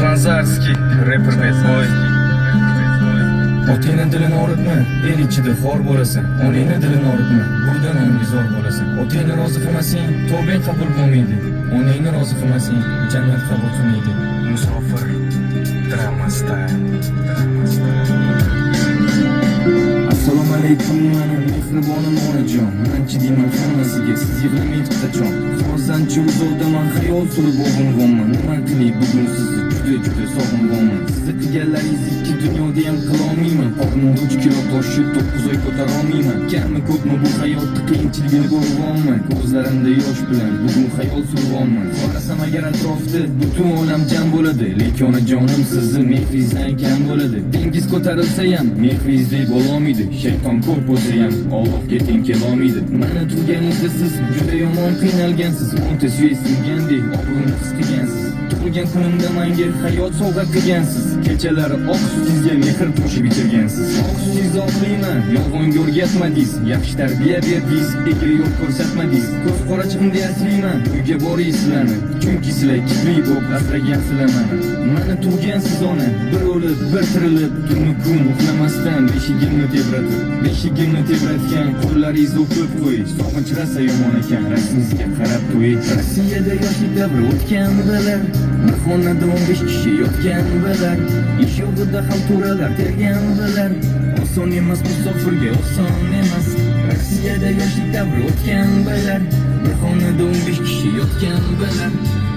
Slanzarskiy, rapper Betboy. Otangni dilini og'ritma, el ichida xor bo'lasan. Onangni dilini og'ritma, burdan onga zor bo'lasan. Otangni rozi qilmasang, tavbang qabul bo'lmaydi. Onangni rozi qilmasang, jannat qabul qilmaydi. Musofir dramasda. Assalomu alaykum, mana mehribonim onajon. Ancha deyman hammasiga, siz yig'lamang qachon. Hozircha o'zimdan xayol surib o'g'ilg'onman. Nima qilay bugun sizni juda sog'inganman. Sizni qilganlaringiz ikki dunyoda ham qilolmayman. Qornim 3 kilo toshib 9 oy ko'tara olmayman. Kammi ko'pmi bu hayotda qiyinchiligini ko'rganman. Ko'zlarimda yosh bilan bugun xayol surganman. Qarasam agar atrofda butun olam jam bo'ladi, lekin onajonim sizni mehringizdan kam bo'ladi. Dengiz ko'tarilsa ham mehringizdek bo'lolmaydi. Shayton ko'p bo'lsa ham Allohga teng kelolmaydi. Mana turganingizda siz juda yomon qiynalgansiz. O'nta suysinggandek obro'ni his qilgansiz. Tug'ilgan kunimda menga hayot sovg'a qilgansiz. Kechalari oq sutingizga mehr to'shib ichirgansiz. Oq sutingizni oqlayman, yolg'onga o'rgatmadingiz. Yaxshi tarbiya berdingiz, egri yo'l ko'rsatmadingiz. Ko'z qorachig'imda aslayman, uyga boraysizlarni. Chunki sizlar kichli bo'lib asragansizlar meni. Mana turgansiz ona, bir o'lib, bir tirilib, tunni kun uxlamasdan beshigimni tebratib. Beshigimni tebratgan qo'llaringizni o'pib qo'y. Sog'inch rasa yomon ekan, rasmingizga qarab to'y. Rossiyada yoshlik davri o'tgan bilar. Xonada 15 kishi yotgan bilar. Ish yo'g'ida ham to'ralar tergan bilar. Oson emas musofirga, oson emas. Rossiyada yoshlik davri o'tgan bilar. Xonada 15 kishi yotgan bilar.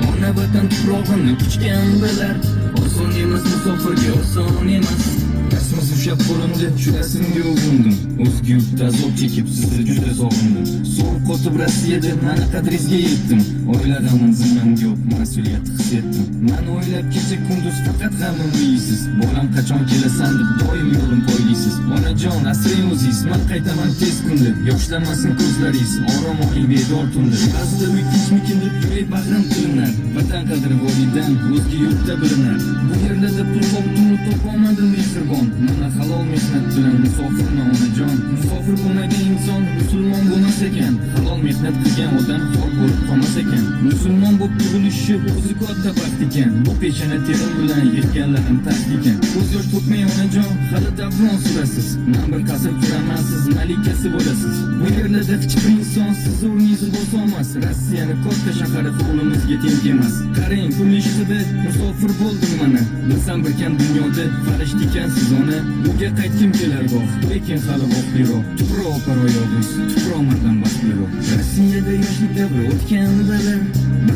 Ona vatan tuprog'ini quchgan bilar. Oson emas musofirga, oson emas. Rasmingiz ushlab qo'limda, shudasini yo'g'indim. O'zga yurtda azob chekib sizni juda sog'indim. So'rib qotib Rossiyada mana qadringizga yetdim. O'ylaganim zimmamga yo'q, mas'uliyat his etdim. Men o'ylab kecha kunduz faqat g'amimni yeysiz. Bolam qachon kelasan deb doim yo'lim poylaysiz. Onajon, asrang o'zingiz, men qaytaman tez kunda. Yoshlanmasin ko'zlaringiz, orom oling bedor tunda. Ba'zida uy tinchmikin deb yurak bag'rim tilinar. Vatan qadri volidan o'zga yurtda bilinar. Bu yerlarda pul topdim, topolmadim mehribon. Mana halol mehnat bilan musofirman onajon. Musofir bo'lmagan inson musulmon bo'lmas ekan. Halol mehnat qilgan odam xor bo'lib qolmas ekan. Musulmon bo'lib tug'ilishi o'zi katta baxt ekan. Bu peshona terim bilan yetganlarim taxt ekan. Ko'z yosh to'kmay onajon, hali davron surasiz. Men bir qasr turaman, siz malikasi bo'lasiz. Bu yerlarda hech bir inson siz o'rningizni bosa olmas. Rossiyani katta shahari qo'limizga teng emas. Qarang, kunlishida musofir bo'ldim mana. Bilsam bir kam dunyoda farishta ekansiz ona. Uyga qaytgim kelar bog', lekin hali vaqtliroq. Tuproq paroyog'ingiz, tuproqlardan baxtliroq. Rossiyada yoshlik davri o'tgan bilar.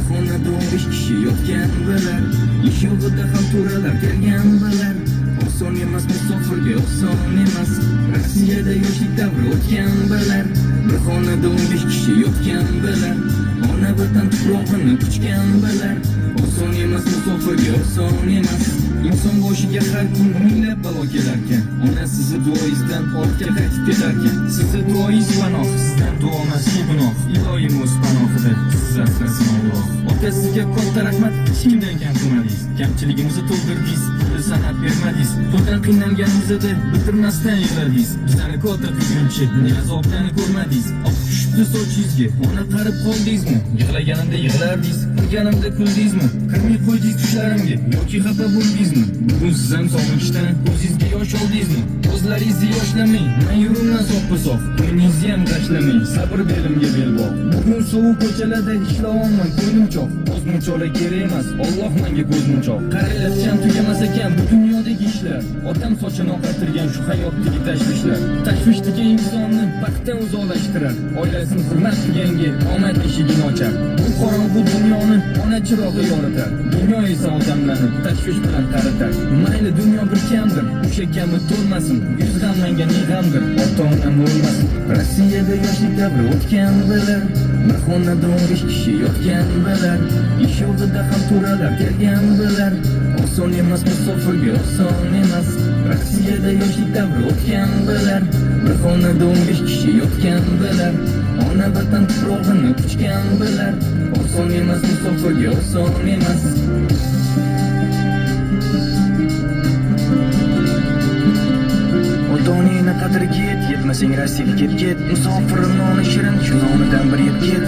Xonada 15 kishi yotgan bilar. Ish yo'g'ida ham to'ralar tergan bilar. Oson emas musofirga, oson emas. Rossiyada yoshlik davri o'tgan bilar. Xonada 15 kishi yotgan bilar. Ona vatan tuprog'ini quchgan bilar. Oson emas musofirga, oson emas. İnson boshiga har kun minglab balo kelarkan. Ona sizni duoingizdan ortga qaytib ketarkan. Sizni duoingiz panoh, sizdan duo nasib gunoh. Iloyim o'z panohida siz asrasin Alloh. Ota sizga katta rahmat, hech kimdan kam qilmadingiz. Kamchiligimizni to'ldirdingiz, pulni sanab bermadingiz. Puldan qiynalganimizda bitirmasdan yig'ladingiz. Bizlarni katta qilguncha ne azoblarni ko'rmadingiz. Oq tushibdi sochingizga, ona qarib qoldingizmi? Yig'laganimda yig'lardingiz, kulganimda kuldingizmi? Qirmay qo'ydingiz tushlarimga yoki xafa bo'ldingizmi? Bugun siz ham sog'inchdan ko'zingizga yosh oldingizmi? Ko'zlaringizni yoshlamang, men yurumdan so'qqa-soq. Qo'yningizni ham tashlamang, sabr belimga bel bog'. Bugun sovuq ko'chalarda ishlayapman, ko'nglim choq. Ko'zmunchoqlar kerak emas, Alloh menga ko'zmunchoq. Qarayotgan tugamas ekan bu dunyodagi ishlar. Otam sochini oqartirgan shu hayotdagi tashvishlar. Tashvishdagi insonni baxtdan uzoqlashtirar. Oilasini hurmat qilganga omad eshigini ochar. Bu qorong'u dunyoni ona chirog'i yoritar. Dunyo esa odamlarni tashvish bilan qaritar. Mayli dunyo bir kamdir, o'sha kami to'lmasin. Yuz g'am menga ne g'amdir, ota-onam o'lmasin. Rossiyada yoshlik davri o'tgan bilar. Xonada 15 kishi yotgan bilar. Ish yo'g'ida ham to'ralar tergan bilar. Oson emas musofirga, oson emas. Rossiyada yoshlik davri o'tgan bilar. Xonada 15 kishi yotgan bilar. Ona vatan tuprog'ini quchgan bilar. Oson emas musofirga, oson emas. Ota-onangni qadriga yetmasang Rossiyaga ket. Musofir noni shirin, shu nomidan bir yeb ket.